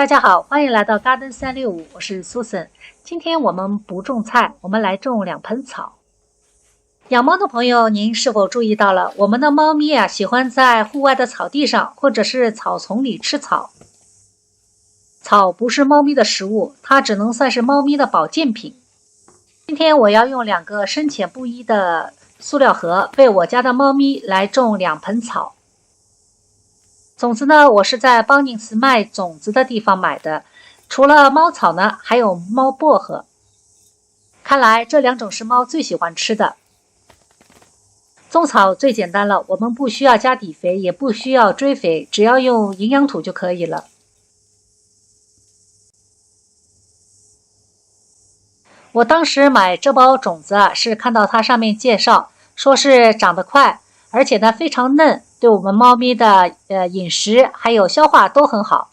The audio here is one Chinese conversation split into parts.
大家好，欢迎来到 Garden 365，我是 Susan。今天我们不种菜，我们来种2盆草。养猫的朋友，您是否注意到了，我们的猫咪啊，喜欢在户外的草地上或者是草丛里吃草。草不是猫咪的食物，它只能算是猫咪的保健品。今天我要用2个深浅不一的塑料盒，为我家的猫咪来种2盆草。种子呢，我是在邦宁斯卖种子的地方买的。除了猫草呢，还有猫薄荷。看来这2种是猫最喜欢吃的。种草最简单了，我们不需要加底肥，也不需要追肥，只要用营养土就可以了。我当时买这包种子啊，是看到它上面介绍，说是长得快，而且呢非常嫩，对我们猫咪的饮食还有消化都很好。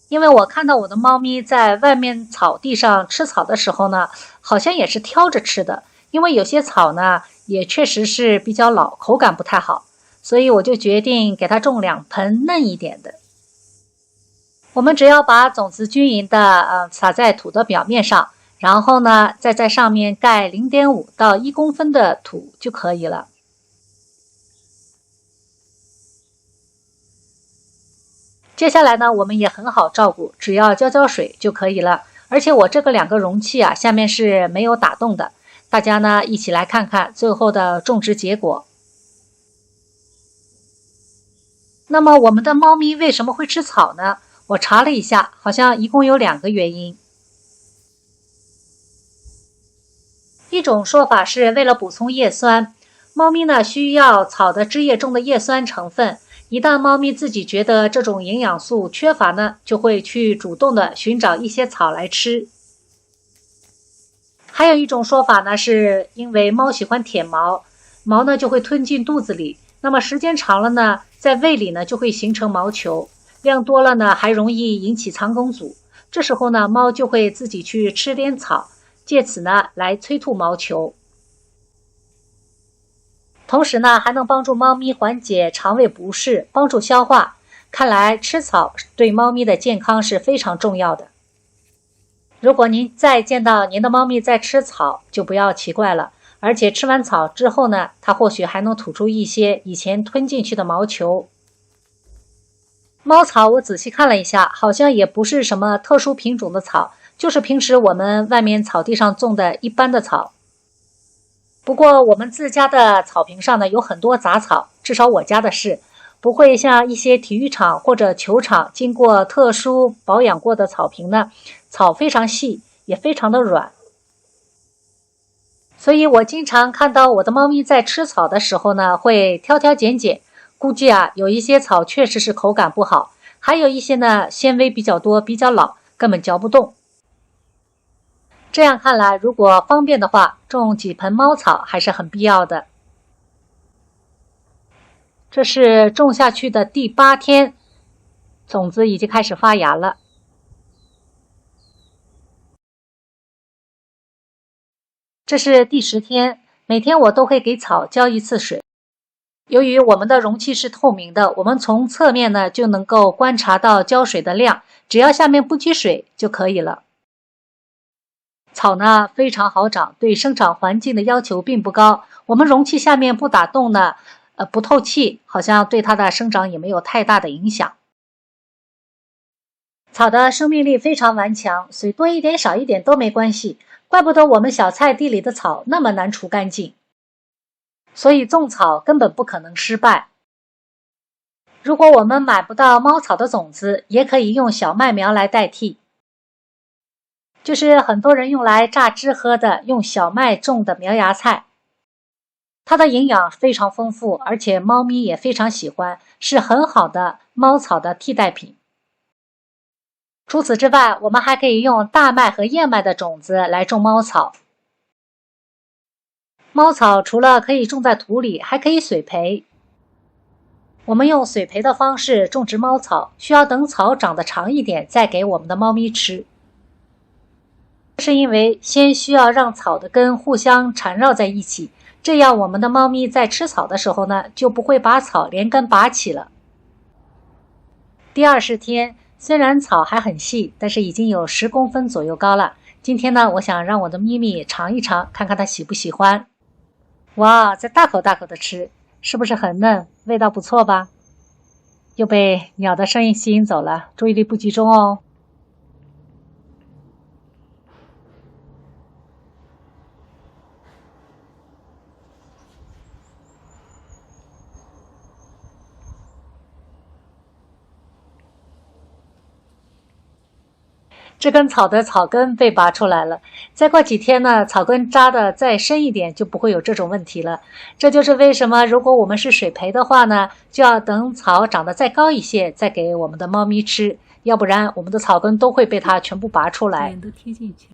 因为我看到我的猫咪在外面草地上吃草的时候呢，好像也是挑着吃的，因为有些草呢也确实是比较老，口感不太好，所以我就决定给它种2盆嫩一点的。我们只要把种子均匀的撒在土的表面上，然后呢再在上面盖0.5到1公分的土就可以了。接下来呢，我们也很好照顾，只要浇水就可以了。而且我这个2个容器啊，下面是没有打洞的。大家呢一起来看看最后的种植结果。那么我们的猫咪为什么会吃草呢？我查了一下，好像一共有2个原因。一种说法是为了补充叶酸，猫咪呢需要草的汁液中的叶酸成分。一旦猫咪自己觉得这种营养素缺乏呢，就会去主动的寻找一些草来吃。还有一种说法呢，是因为猫喜欢舔毛，毛呢就会吞进肚子里，那么时间长了呢，在胃里呢就会形成毛球，量多了呢还容易引起肠梗阻。这时候呢，猫就会自己去吃点草，借此呢来催吐毛球。同时呢，还能帮助猫咪缓解肠胃不适，帮助消化。看来吃草对猫咪的健康是非常重要的。如果您再见到您的猫咪在吃草，就不要奇怪了。而且吃完草之后呢，它或许还能吐出一些以前吞进去的毛球。猫草我仔细看了一下，好像也不是什么特殊品种的草，就是平时我们外面草地上种的一般的草。不过我们自家的草坪上呢有很多杂草，至少我家的是，不会像一些体育场或者球场经过特殊保养过的草坪呢，草非常细，也非常的软。所以我经常看到我的猫咪在吃草的时候呢，会挑挑拣拣，估计啊有一些草确实是口感不好，还有一些呢纤维比较多，比较老，根本嚼不动。这样看来，如果方便的话，种几盆猫草还是很必要的。这是种下去的第8天，种子已经开始发芽了。这是第10天，每天我都会给草浇1次水。由于我们的容器是透明的，我们从侧面呢就能够观察到浇水的量，只要下面不积水就可以了。草呢非常好长，对生长环境的要求并不高。我们容器下面不打洞呢，不透气，好像对它的生长也没有太大的影响。草的生命力非常顽强，水多一点少一点都没关系，怪不得我们小菜地里的草那么难除干净。所以种草根本不可能失败。如果我们买不到猫草的种子，也可以用小麦苗来代替。就是很多人用来榨汁喝的，用小麦种的苗芽菜，它的营养非常丰富，而且猫咪也非常喜欢，是很好的猫草的替代品。除此之外，我们还可以用大麦和燕麦的种子来种猫草。猫草除了可以种在土里，还可以水培。我们用水培的方式种植猫草，需要等草长得长一点再给我们的猫咪吃。是因为先需要让草的根互相缠绕在一起，这样我们的猫咪在吃草的时候呢，就不会把草连根拔起了。第20天，虽然草还很细，但是已经有10公分左右高了。今天呢，我想让我的咪咪尝一尝，看看它喜不喜欢。哇，在大口大口的吃，是不是很嫩？味道不错吧？又被鸟的声音吸引走了，注意力不集中哦。这根草的草根被拔出来了，再过几天呢，草根扎的再深一点，就不会有这种问题了。这就是为什么，如果我们是水培的话呢，就要等草长得再高一些，再给我们的猫咪吃，要不然我们的草根都会被它全部拔出来。脸都贴进去了。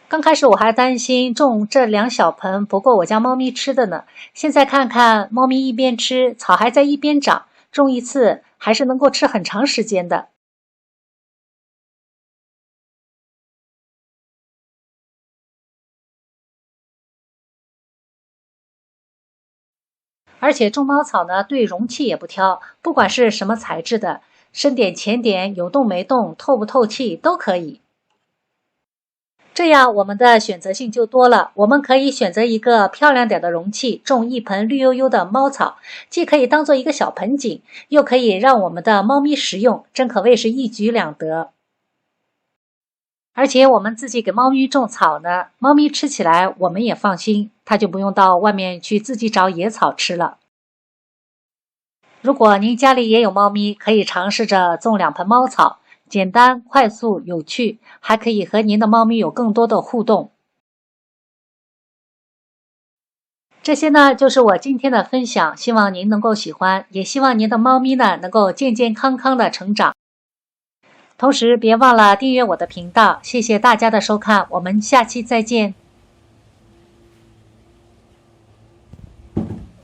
刚开始我还担心种这2小盆不够我家猫咪吃的呢，现在看看猫咪一边吃，草还在一边长，种一次还是能够吃很长时间的。而且种猫草呢，对容器也不挑，不管是什么材质的，深点浅点，有洞没洞，透不透气都可以。这样我们的选择性就多了，我们可以选择一个漂亮点的容器，种一盆绿油油的猫草，既可以当做一个小盆景，又可以让我们的猫咪食用，真可谓是一举两得。而且我们自己给猫咪种草呢，猫咪吃起来我们也放心，它就不用到外面去自己找野草吃了。如果您家里也有猫咪，可以尝试着种2盆猫草，简单、快速、有趣，还可以和您的猫咪有更多的互动。这些呢，就是我今天的分享，希望您能够喜欢，也希望您的猫咪呢能够健健康康的成长。同时别忘了订阅我的频道，谢谢大家的收看，我们下期再见。